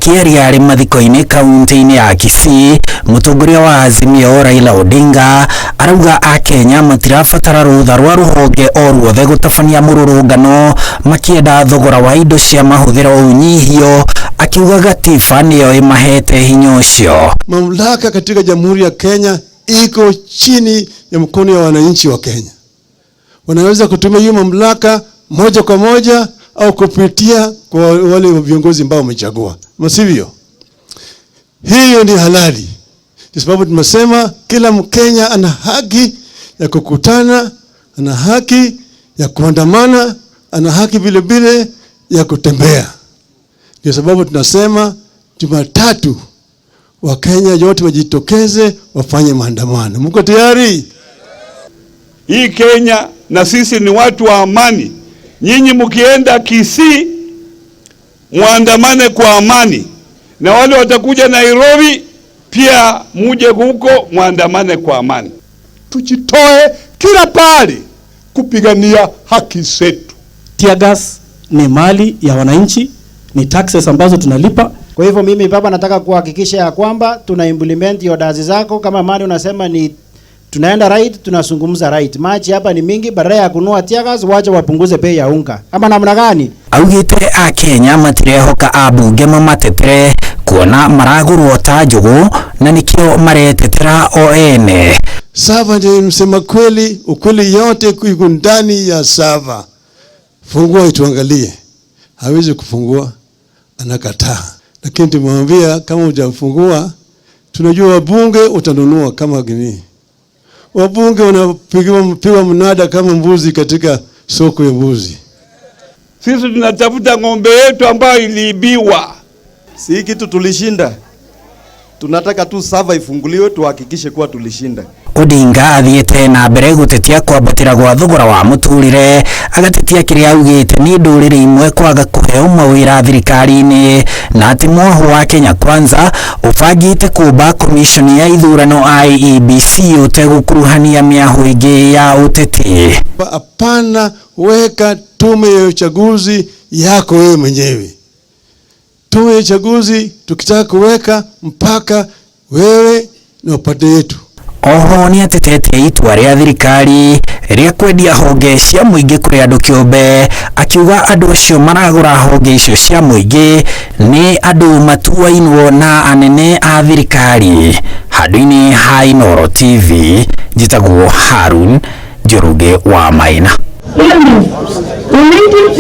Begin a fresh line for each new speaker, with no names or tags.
Akiaria ari mathiko-ini kaunti-ini ya Kisii, mutongoria wa Azimio Raila Odinga arauga Akenya matirabatara rutha rwa ruhonge o ruothe gutabania mururungano makienda thogora wa indo cia mahuthiro unyihio, akiuga gatiba niyo imahete hinya ucio.
Mamlaka katika Jamhuri ya Kenya iko chini ya mkono ya wananchi wa Kenya. Wanaweza kutumia hiyo mamlaka moja kwa moja au kupitia kwa wale viongozi ambao wamechagua. Msivyo? Hiyo ni halali. Kwa sababu tumesema kila Mkenya ana haki ya kukutana, ana haki ya kuandamana, ana haki vile vile ya kutembea. Kwa sababu tunasema Jumatatu Wakenya yote wajitokeze wafanye maandamano. Mko tayari?
Hii Kenya na sisi ni watu wa amani. Nyinyi mkienda Kisii muandamane kwa amani, na wale watakuja Nairobi pia muje huko muandamane kwa amani.
Tujitoe kila pale kupigania haki zetu.
Tear gas ni mali ya wananchi, ni taxes ambazo tunalipa.
Kwa hivyo mimi baba nataka kuhakikisha ya kwamba tuna implement orders zako. Kama mali unasema ni tunaenda right, tunazungumza right. Maji hapa ni mingi, badala ya kununua tear gas wacha wapunguze bei ya unga. Ama namna gani?
Augite Akenya matirehoka abunge mamatetere kuona maragurwo ta njugu na nikio maretetera o ene.
Sava ndiye msema kweli, ukweli yote iko ndani ya Sava. Fungua ituangalie. Hawezi kufungua, anakataa. Lakini tumemwambia kama hujafungua, tunajua wabunge utanunua kama gini. Wabunge wanapiga mnada kama mbuzi katika soko ya mbuzi.
Sisi tunatafuta ng'ombe yetu ambayo iliibiwa.
Si kitu tulishinda. Tunataka tu Sava ifunguliwe tuhakikishe kuwa tulishinda.
Odinga athiete na mbere gutetia kwambatira gwa thogora wa muturire, agatetia kiria augite ni ndurire imwe kwaga kuheo mawira thirikari-ini, na ati mwoho wa Kenya Kwanza ubangite kumba komishoni ya ithurano IEBC utegukuruhania miahu ingi ya uteti.
Hapana, weka tume ya uchaguzi yako wewe mwenyewe. Tume ya uchaguzi tukitaka kuweka mpaka wewe na upande yetu.
Oho ni atetete itua ria thirikari ria kwendia honge cia muingi kuri andu kiumbe, akiuga andu acio maragura honge icio cia muingi ni andu matuainwo na anene a thirikari. Handu-ini ha Inooro TV, njitagwo Harun Njoroge wa Maina.